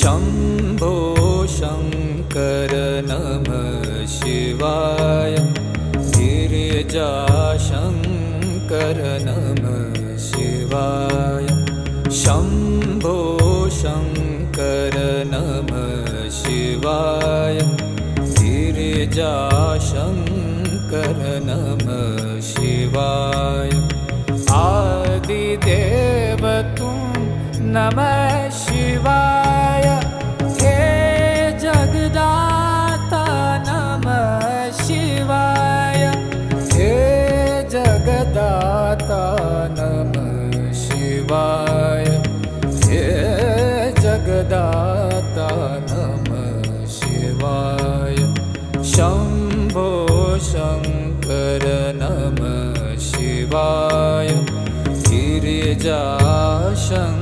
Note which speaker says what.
Speaker 1: शम्भो शङ्कर नमः शिवाय गिरिजाशङ्कर नमः शिवाय शम्भो शङ्कर नमः शिवाय गिरिजाशङ्कर नमः शिवाय आदिदेव तुम नमः शिवाय हे जगदाता नमः शिवाय हे जगदाता नमः शिवाय हे जगदाता नमः शिवाय शम्भो शङ्कर नमः शिवाय गिरिजाशङ्कर